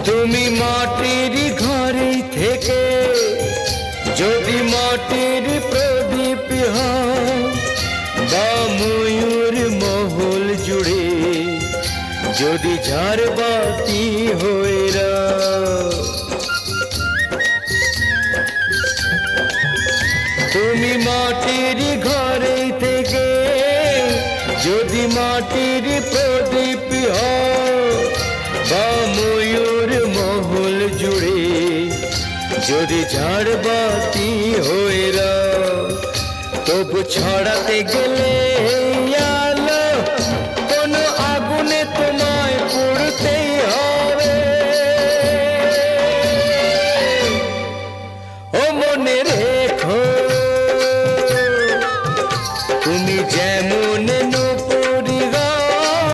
তুমি মাটির ঘরে থেকে যদি মাটির প্রদীপ হও বা ময়ূর মহল জুড়ে যদি ঝাড়বাতি হয়ে রাও, তুমি মাটির ঘরে থেকে যদি মাটির প্রদীপ হও বা ময়ূর মহল জুড়ে যদি ঝাড়বাতি হয়ে রাও, তবু ছড়াতে গেলে আলো কোনো আগুনে তোমায় পুড়তেই